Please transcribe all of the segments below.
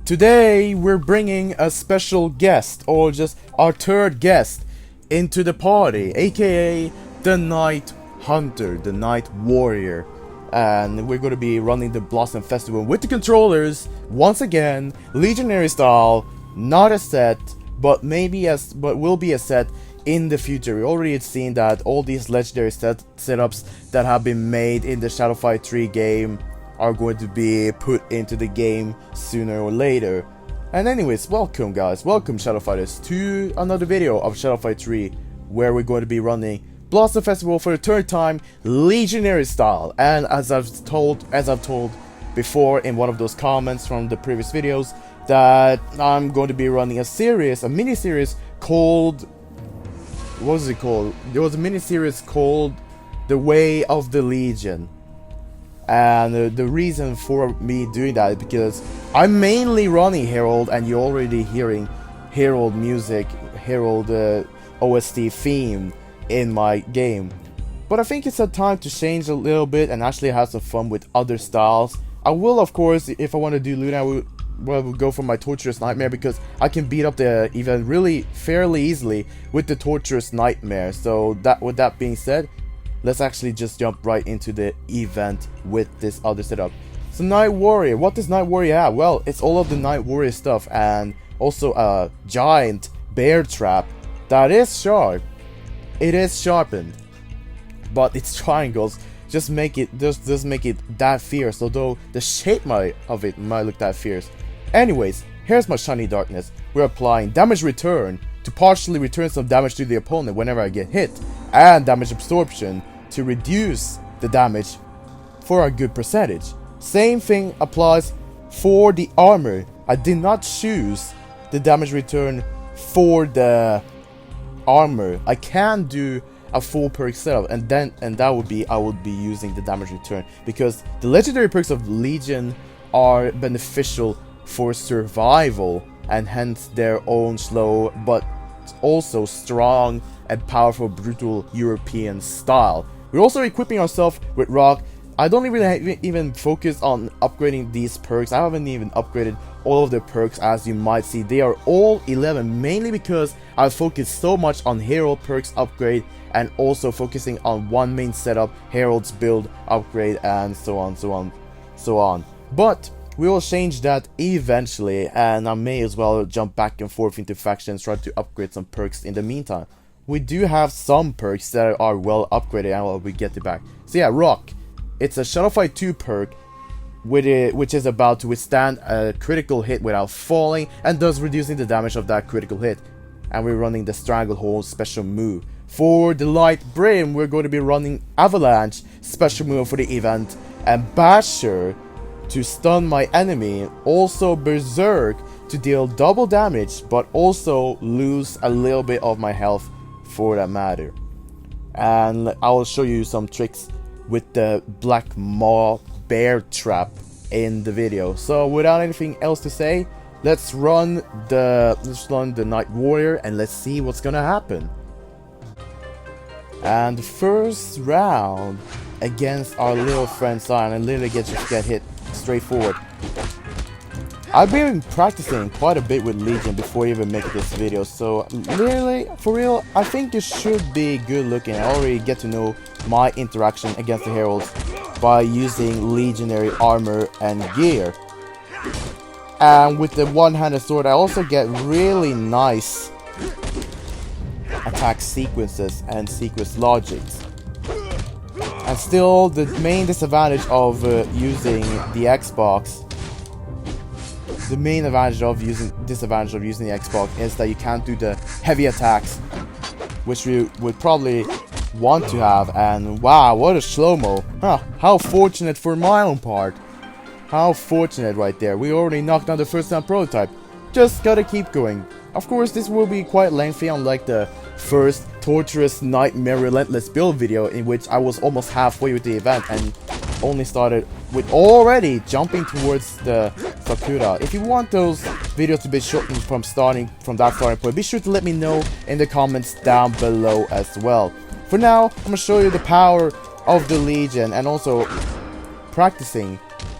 Today we're bringing a special guest, or just our third guest, into the party, aka the Night Hunter, the Night Warrior. And we're going to be running the Blossom Festival with the controllers, once again, Legionary style, not a set, but will be a set in the future. We already had seen that all these legendary setups that have been made in the Shadow Fight 3 game are going to be put into the game sooner or later. And anyways, welcome guys, welcome Shadow Fighters to another video of Shadow Fight 3, where we're going to be running Blossom Festival for the third time, Legionary style. And as I've told before in one of those comments from the previous videos, that I'm going to be running a mini-series called, what was it called? There was a mini-series called The Way of the Legion. And the reason for me doing that is because I'm mainly running Herald, and you're already hearing Herald music, Herald OST theme in my game. But I think it's a time to change a little bit and actually have some fun with other styles. I will, of course, if I want to do Luna, I will go for my Torturous Nightmare, because I can beat up the event really fairly easily with the Torturous Nightmare. So with that being said, let's actually just jump right into the event with this other setup. So Night Warrior, what does Night Warrior have? Well, it's all of the Night Warrior stuff, and also a giant bear trap that is sharp. It is sharpened, but its triangles just make it that fierce, although the shape of it might look that fierce. Anyways, here's my Shiny Darkness. We're applying damage return to partially return some damage to the opponent whenever I get hit, and damage absorption to reduce the damage for a good percentage. Same thing applies for the armor. I did not choose the damage return for the armor. I can do a full perk setup, and that would be, I would be using the damage return, because the legendary perks of Legion are beneficial for survival, and hence their own slow but also strong and powerful brutal European style. We're also equipping ourselves with rock. I don't really even focus on upgrading these perks. I haven't even upgraded all of the perks, as you might see. They are all 11, mainly because I focused so much on Herald perks upgrade, and also focusing on one main setup, Herald's build upgrade, and so on. But we will change that eventually, and I may as well jump back and forth into factions, try to upgrade some perks in the meantime. We do have some perks that are well upgraded, and we'll get it back. So yeah, Rock. It's a Shadow Fight 2 perk, which is about to withstand a critical hit without falling, and thus reducing the damage of that critical hit. And we're running the Stranglehold special move. For the Light Brim, we're going to be running Avalanche special move for the event, and Basher to stun my enemy, also Berserk to deal double damage, but also lose a little bit of my health for that matter. And I will show you some tricks with the Black Maw bear trap in the video. So without anything else to say, let's run the Night Warrior, and let's see what's gonna happen. And the first round against our little friend Sion, and literally get hit straightforward. I've been practicing quite a bit with Legion before even making this video, so literally, for real, I think this should be good looking. I already get to know my interaction against the Heralds by using Legionary armor and gear. And with the one-handed sword, I also get really nice attack sequences and sequence logics. And still, the main disadvantage of using the Xbox, disadvantage of using the Xbox is that you can't do the heavy attacks, which we would probably want to have. And wow, what a slow-mo. Huh, how fortunate for my own part. How fortunate right there. We already knocked down the first time prototype. Just gotta keep going. Of course, this will be quite lengthy, unlike the first Torturous Nightmare Relentless build video, in which I was almost halfway with the event and only started with already jumping towards the Sakura. If you want those videos to be shortened from that starting point, be sure to let me know in the comments down below as well. For now, I'm gonna show you the power of the Legion, and also practicing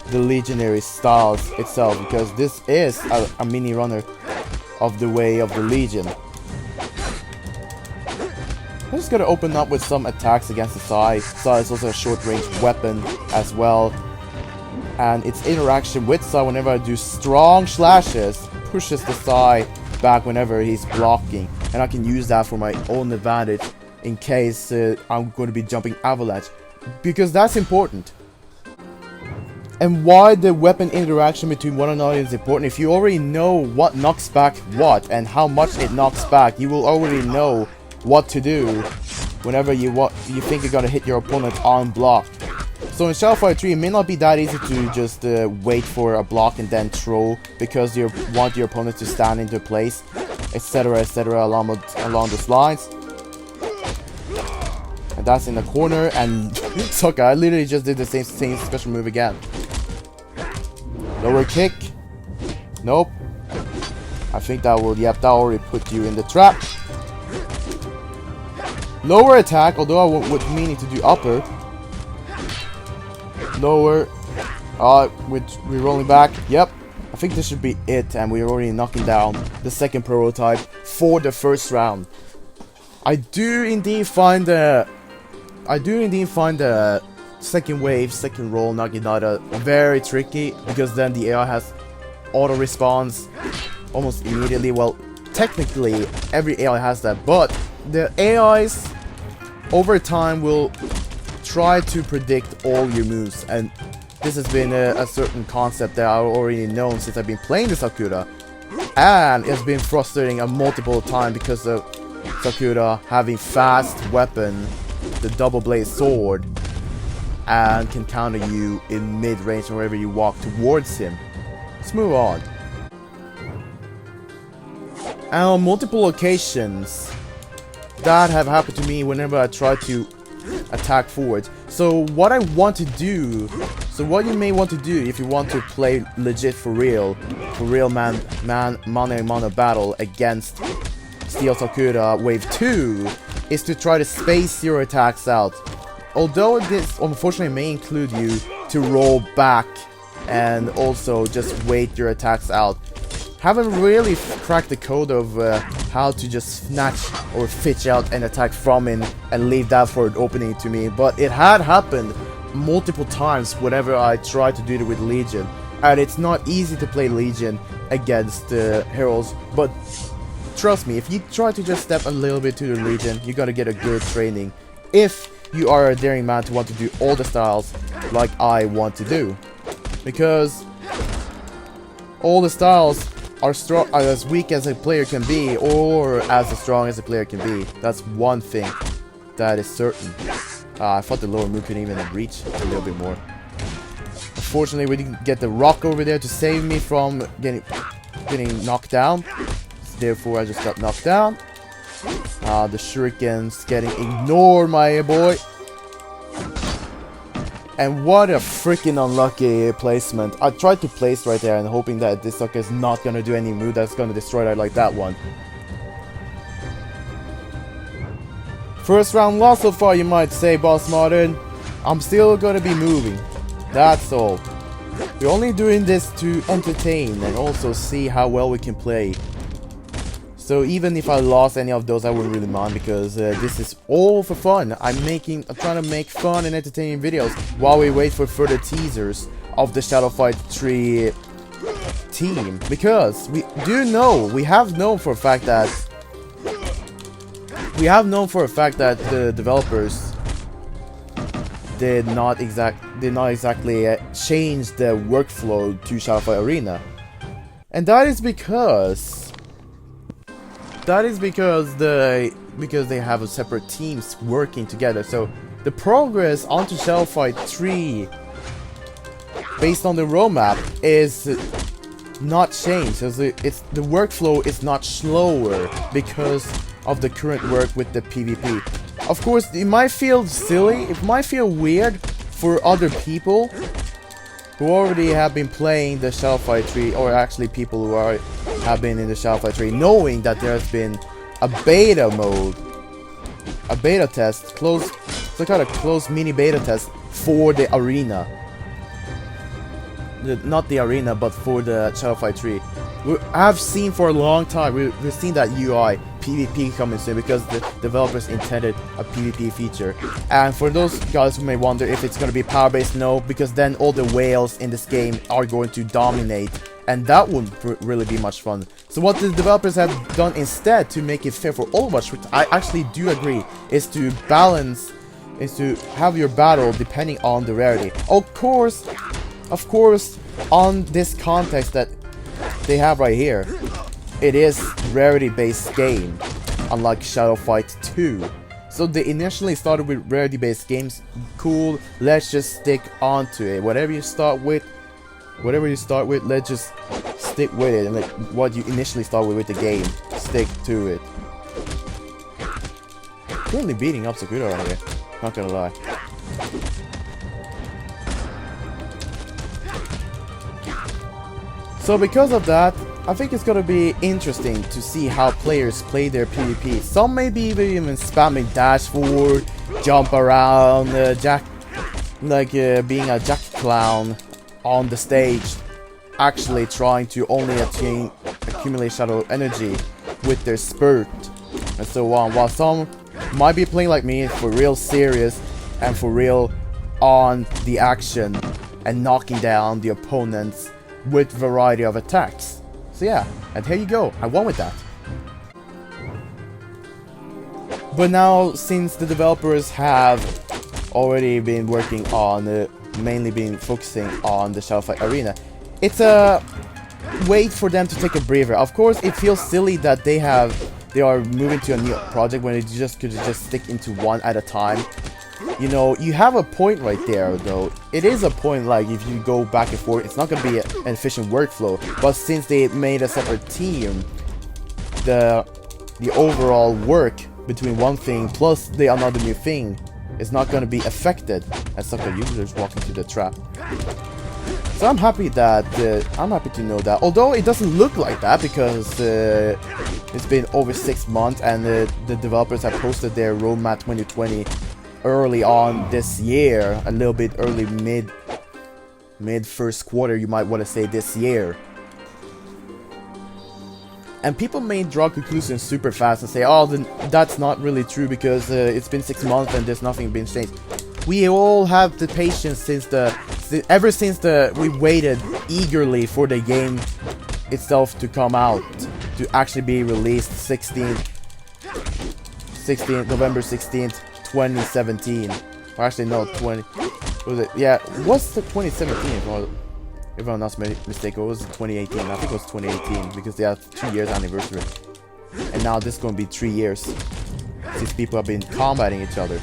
the Legionary styles itself, because this is a mini runner of the way of the Legion. I'm just gonna open up with some attacks against the Sai. Sai is also a short-range weapon as well. And its interaction with Sai whenever I do strong slashes pushes the Sai back whenever he's blocking. And I can use that for my own advantage in case I'm going to be jumping Avalanche. Because that's important. And why the weapon interaction between one another is important. If you already know what knocks back what and how much it knocks back, you will already know what to do whenever you think you're gonna hit your opponent unblocked. So in Shadow Fighter 3, it may not be that easy to just wait for a block and then throw, because you want your opponent to stand into place, etc, along those lines. And that's in the corner, and Sokka, I literally just did the same special move again. Lower kick. Nope. I think that will, yep, that already put you in the trap. Lower attack, although I was meaning to do upper. Lower. We're rolling back. Yep. I think this should be it, and we're already knocking down the second prototype for the first round. I do indeed find the second wave, second roll Naginata very tricky, because then the AI has auto response almost immediately. Well, technically every AI has that, but the AIs over time will try to predict all your moves, and this has been a certain concept that I've already known since I've been playing the Sakura, and it's been frustrating a multiple times because of Sakura having fast weapon, the double blade sword, and can counter you in mid-range wherever you walk towards him. Let's move on. And on multiple occasions, that have happened to me whenever I try to attack forward. So what I want to do, so what you may want to do if you want to play legit for real mano battle against Steel Sakura Wave 2, is to try to space your attacks out. Although this unfortunately may include you to roll back and also just wait your attacks out. Haven't really cracked the code of how to just snatch or fitch out an attack from him and leave that for an opening to me, but it had happened multiple times whenever I tried to do it with Legion, and it's not easy to play Legion against Heralds, but trust me, if you try to just step a little bit to the Legion, you're gonna get a good training if you are a daring man to want to do all the styles like I want to do, because all the styles are as weak as a player can be, or as strong as a player can be. That's one thing that is certain. I thought the lower move could even reach a little bit more. Unfortunately, we didn't get the rock over there to save me from getting knocked down. Therefore, I just got knocked down. The shuriken's getting ignored, my boy. And what a freaking unlucky placement. I tried to place right there and hoping that this sucker is not gonna do any move that's gonna destroy that like that one. First round loss so far, you might say, Boss Modern. I'm still gonna be moving. That's all. We're only doing this to entertain and also see how well we can play. So even if I lost any of those, I wouldn't really mind, because this is all for fun. I'm trying to make fun and entertaining videos while we wait for further teasers of the Shadow Fighter 3 team. Because we have known for a fact that the developers did not exactly change the workflow to Shadow Fighter Arena, and that is because they have separate teams working together. So the progress onto Shadow Fighter 3 based on the roadmap is not changed. So the workflow is not slower because of the current work with the PvP. Of course, it might feel silly, it might feel weird for other people who already have been playing the Shadow Fighter 3, or actually people who have been in the Shadow Fighter 3, knowing that there has been a beta mode, a beta test, some kind of closed mini beta test for the arena. not the arena, but for the Shadow Fight 3. I've seen for a long time, we've seen that UI PvP coming soon because the developers intended a PvP feature. And for those guys who may wonder if it's going to be power-based, no, because then all the whales in this game are going to dominate, and that wouldn't really be much fun. So what the developers have done instead to make it fair for Overwatch, which I actually do agree, is to balance, is to have your battle depending on the rarity. Of course, on this context that they have right here, it is rarity-based game, unlike Shadow Fight 2. So they initially started with rarity-based games. Cool, let's just stick onto it. Whatever you start with, let's just stick with it, and like what you initially start with the game, stick to it. Currently beating up Sakura right here, not gonna lie. So because of that, I think it's gonna be interesting to see how players play their PvP. Some may be even spamming dash forward, jump around, being a jack clown on the stage, actually trying to only accumulate shadow energy with their spurt and so on. While some might be playing like me for real serious and for real on the action and knocking down the opponents with variety of attacks. So yeah, and here you go, I won with that. But now, since the developers have already been working on, mainly been focusing on the Shadow Fight Arena, it's a wait for them to take a breather. Of course, it feels silly that they are moving to a new project when they could just stick into one at a time. You know, you have a point right there, though. It is a point, like, if you go back and forth, it's not going to be an efficient workflow. But since they made a separate team, the overall work between one thing plus the another new thing is not going to be affected. And Sucker users walk into the trap. So I'm happy that, I'm happy to know that. Although it doesn't look like that because it's been over 6 months and the developers have posted their roadmap 2020 early on this year, a little bit early mid first quarter, you might want to say, this year. And people may draw conclusions super fast and say, oh, then that's not really true because it's been 6 months and there's nothing been changed. We all have the patience ever since we waited eagerly for the game itself to come out, to actually be released November 16th, 2017. Or actually, no, was it? Yeah, what's the 2017? If I'm not mistaken, it was 2018. I think it was 2018 because they have 2 years anniversary. And now this is going to be 3 years since people have been combating each other.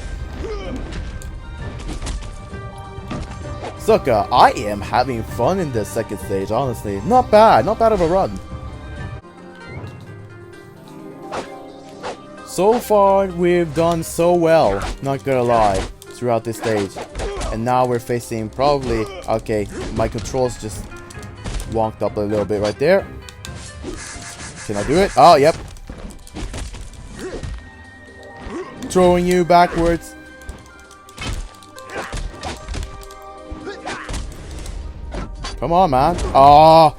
Sucker, I am having fun in this second stage, honestly. Not bad of a run. So far, we've done so well, not gonna lie, throughout this stage. And now we're facing probably... Okay, my controls just wonked up a little bit right there. Can I do it? Oh, yep. Throwing you backwards. Come on, man. Oh,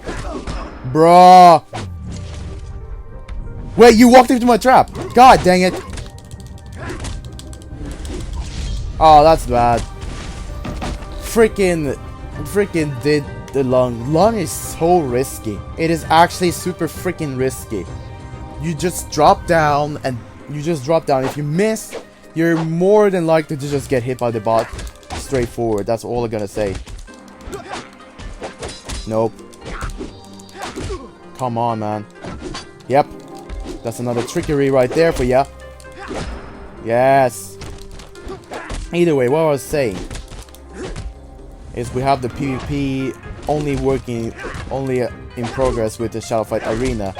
bruh. Wait, you walked into my trap. God dang it. Oh, that's bad. Freaking did the lung. Lung is so risky. It is actually super freaking risky. You just drop down and if you miss, you're more than likely to just get hit by the bot straight forward. That's all I'm gonna say. Nope. Come on, man. Yep. That's another trickery right there for ya. Yes. Either way, what I was saying is we have the PvP only in progress with the Shadow Fight Arena.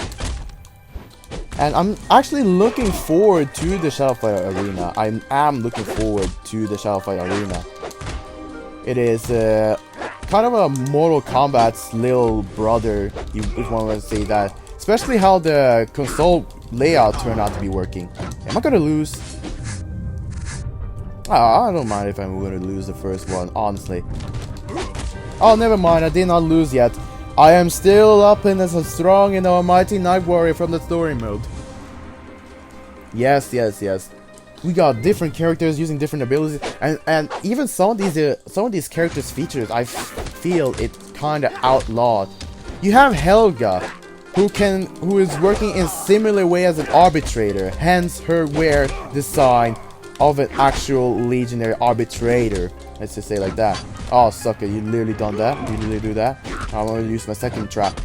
And I'm actually looking forward to the Shadow Fight Arena. I am looking forward to the Shadow Fight Arena. It is kind of a Mortal Kombat's little brother, if one wants to say that. Especially how the console layout turned out to be working. Am I gonna lose? I don't mind if I'm gonna lose the first one, honestly. Oh, never mind, I did not lose yet. I am still up and as a strong and almighty Night Warrior from the story mode. Yes, yes, yes. We got different characters using different abilities, and even some of these characters' features, I feel it kind of outlawed. You have Helga, who is working in similar way as an arbitrator, hence her wear the sign of an actual legionary arbitrator. Let's just say like that. Oh, sucker, you literally done that? You literally do that? I'm gonna use my second trap.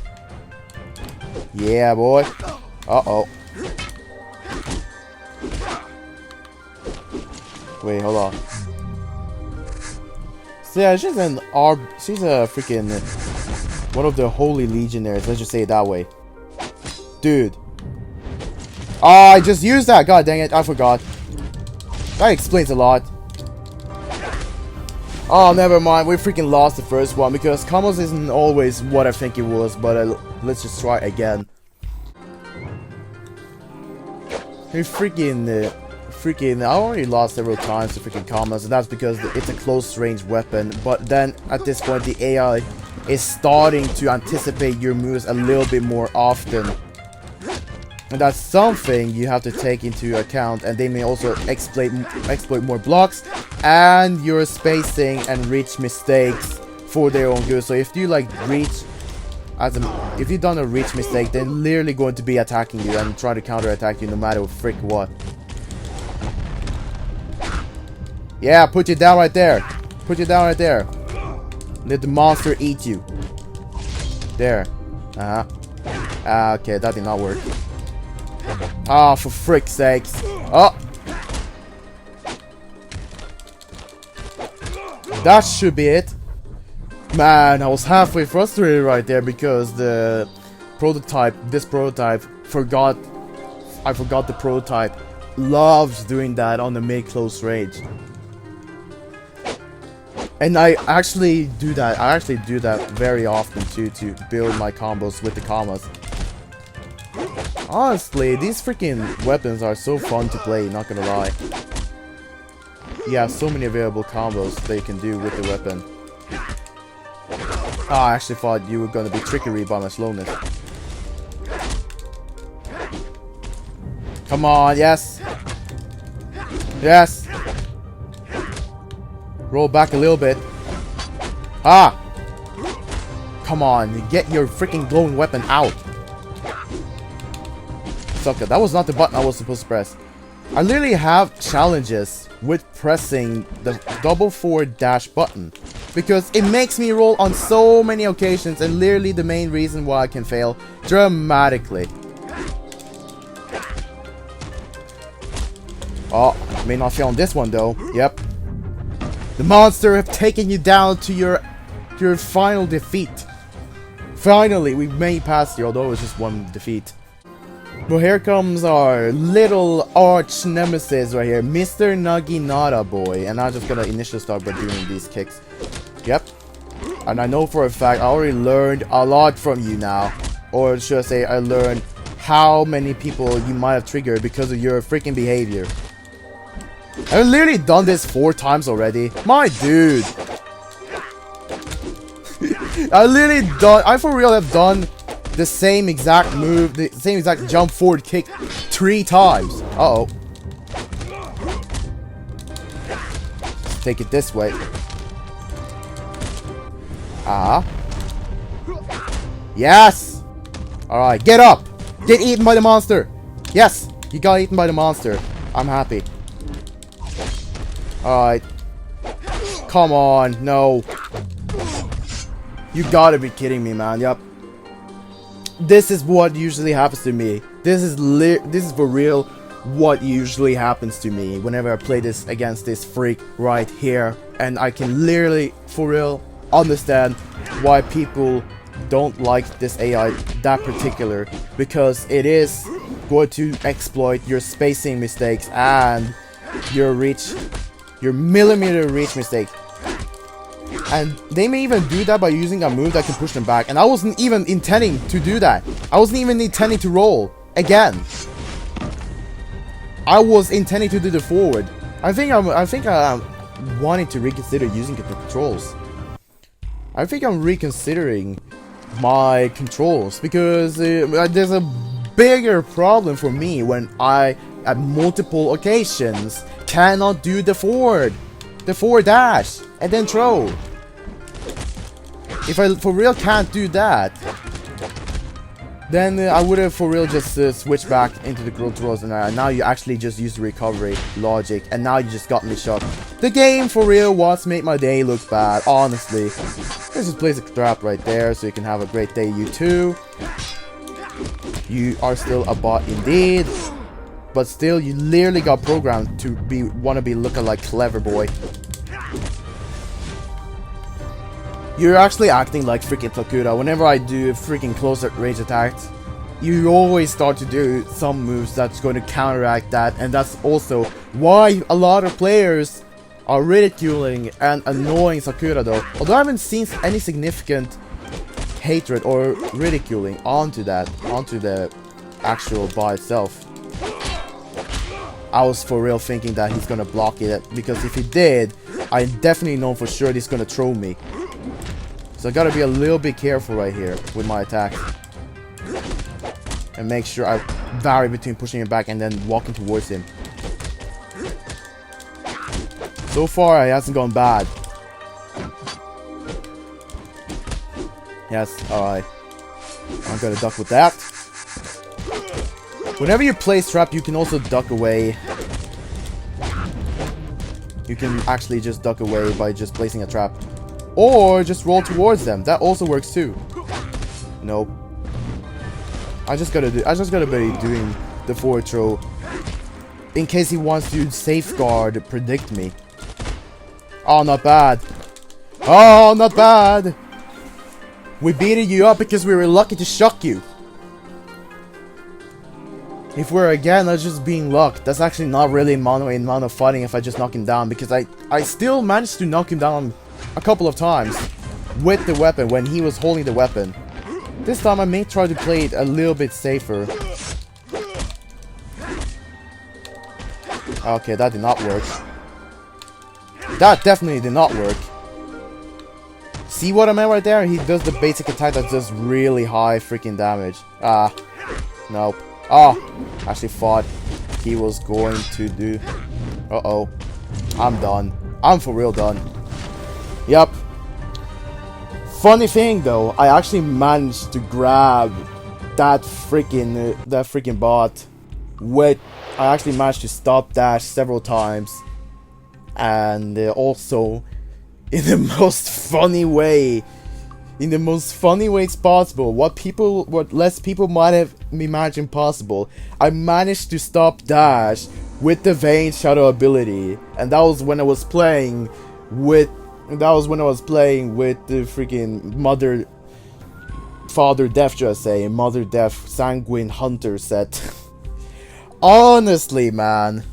Yeah, boy. Uh-oh. Wait, hold on. So yeah, she's a freaking one of the holy legionaries, let's just say it that way. Dude. Oh, I just used that, god dang it, I forgot. That explains a lot. Oh, never mind, we freaking lost the first one because combos isn't always what I think it was, but let's just try again. We freaking, I already lost several times to freaking combos, and that's because it's a close range weapon, but then at this point the AI is starting to anticipate your moves a little bit more often. And that's something you have to take into account, and they may also exploit more blocks and your spacing and reach mistakes for their own good. So if you like if you've done a reach mistake, they're literally going to be attacking you and try to counter-attack you no matter frick what. Yeah, put you down right there. Put you down right there. Let the monster eat you. There. Okay, that did not work. Ah, for frick's sakes. Oh! That should be it. Man, I was halfway frustrated right there because this prototype, I forgot the prototype loves doing that on the mid-close range. And I actually do that very often too, to build my combos with the commas. Honestly, these freaking weapons are so fun to play, not gonna lie. You have so many available combos that you can do with the weapon. Ah, I actually thought you were gonna be trickery by my slowness. Come on, yes! Yes! Roll back a little bit. Ah! Come on, get your freaking glowing weapon out. Sucker, that was not the button I was supposed to press. I literally have challenges with pressing the double forward dash button because it makes me roll on so many occasions, and literally the main reason why I can fail dramatically. Oh, may not fail on this one though. Yep. The monster have taken you down to your final defeat. Finally, we made past you, although it was just one defeat. Well, here comes our little arch nemesis right here, Mr. Naginata boy. And I'm just gonna initially start by doing these kicks. Yep. And I know for a fact I already learned a lot from you now. Or should I say, I learned how many people you might have triggered because of your freaking behavior. I've literally done this 4 times already. My dude. I for real have done the same exact move, the same exact jump forward kick 3 times. Uh-oh. Let's take it this way. Ah. Yes! Alright, get up! Get eaten by the monster! Yes! You got eaten by the monster. I'm happy. Alright. Come on, no. You gotta be kidding me, man. Yep. This is what usually happens to me. This is for real what usually happens to me whenever I play this against this freak right here. And I can literally, for real, understand why people don't like this AI that particular, because it is going to exploit your spacing mistakes and your millimeter reach mistake. And they may even do that by using a move that can push them back. And I wasn't even intending to do that. I wasn't even intending to roll again. I was intending to do the forward. I think I'm wanting to reconsider using the controls. I think I'm reconsidering my controls, because there's a bigger problem for me when I, at multiple occasions, cannot do the forward dash, and then throw. If I for real can't do that, then I would have for real just switched back into the controls, and now you actually just use the recovery logic, and now you just got me shocked. The game for real was made my day look bad, honestly. Let's just place a trap right there so you can have a great day, you too. You are still a bot indeed, but still you literally got programmed to wanna be looking like clever boy. You're actually acting like freaking Sakura. Whenever I do freaking close range attacks, you always start to do some moves that's going to counteract that, and that's also why a lot of players are ridiculing and annoying Sakura though. Although I haven't seen any significant hatred or ridiculing onto the actual bot itself. I was for real thinking that he's gonna block it, because if he did, I definitely know for sure he's gonna throw me. So I gotta be a little bit careful right here with my attacks. And make sure I vary between pushing him back and then walking towards him. So far, it hasn't gone bad. Yes, alright. I'm gonna duck with that. Whenever you place trap, you can also duck away. You can actually just duck away by just placing a trap. Or just roll towards them. That also works too. Nope. I just gotta be doing the forward throw in case he wants to safeguard predict me. Oh, not bad. Oh, not bad. We beated you up because we were lucky to shock you. If we're again just being luck, that's actually not really amount of fighting if I just knock him down, because I still managed to knock him down a couple of times with the weapon when he was holding the weapon. This time I may try to play it a little bit safer. Okay, that did not work. That definitely did not work. See what I meant right there? He does the basic attack that does really high freaking damage. Ah, nope. Ah, actually thought he was going to do... Uh-oh. I'm done. I'm for real done. Yep. Funny thing though, I actually managed to grab that freaking bot. I actually managed to stop dash several times, and also in the most funny way, it's possible. What less people might have imagined possible. I managed to stop dash with the Vayne Shadow ability, and that was when I was playing with the freaking Mother Death Sanguine Hunter set. Honestly, man,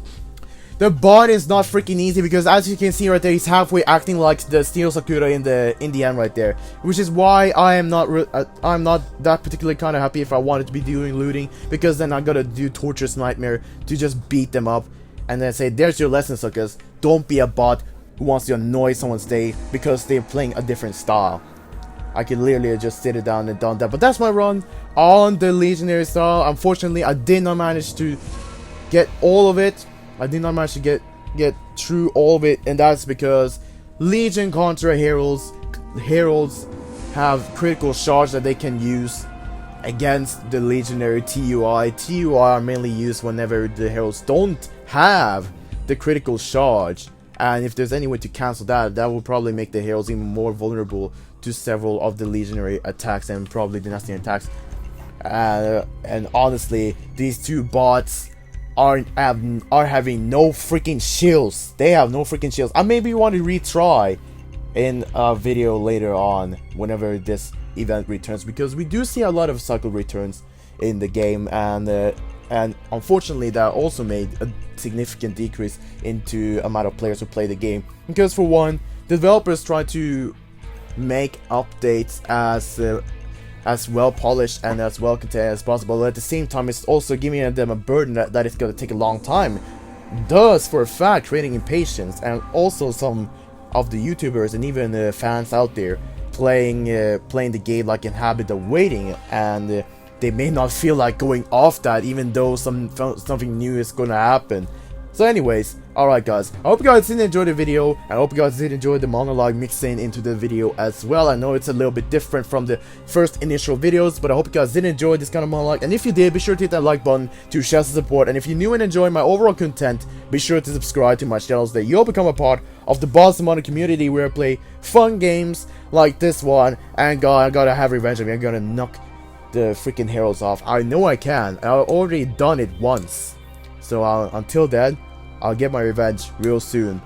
the bot is not freaking easy, because as you can see right there, he's halfway acting like the Steel Sakura in the end right there, which is why I am not that particularly kind of happy if I wanted to be doing looting, because then I gotta do Torturous Nightmare to just beat them up and then say, there's your lesson, suckers. Don't be a bot who wants to annoy someone's day because they're playing a different style. I could literally just sit it down and done that. But that's my run on the Legionary style. Unfortunately, I did not manage to get all of it. I did not manage to get through all of it, and that's because Legion contra Heralds have critical charge that they can use against the Legionary TUI. TUI are mainly used whenever the Heralds don't have the critical charge. And if there's any way to cancel that, that will probably make the Heralds even more vulnerable to several of the Legionary attacks and probably Dynasty attacks. And honestly, these two bots are having no freaking shields. They have no freaking shields. I maybe want to retry in a video later on whenever this event returns, because we do see a lot of cycle returns in the game, and unfortunately that also made a significant decrease into amount of players who play the game, because for one, developers try to make updates as well polished and as well contained as possible, but at the same time it's also giving them a burden that it's going to take a long time, thus for a fact creating impatience. And also some of the YouTubers and even fans out there playing the game like in habit of waiting, and they may not feel like going off that, even though something new is gonna happen. So anyways, alright guys, I hope you guys did enjoy the video, and I hope you guys did enjoy the monologue mixing into the video as well. I know it's a little bit different from the first initial videos, but I hope you guys did enjoy this kind of monologue, and if you did, be sure to hit that like button to show some support, and if you're new and enjoying my overall content, be sure to subscribe to my channel so that you'll become a part of the Boss Modding community where I play fun games like this one, and God, I gotta have revenge on me. I'm gonna knock the freaking heroes off. I know I can. I've already done it once. So until then, I'll get my revenge real soon.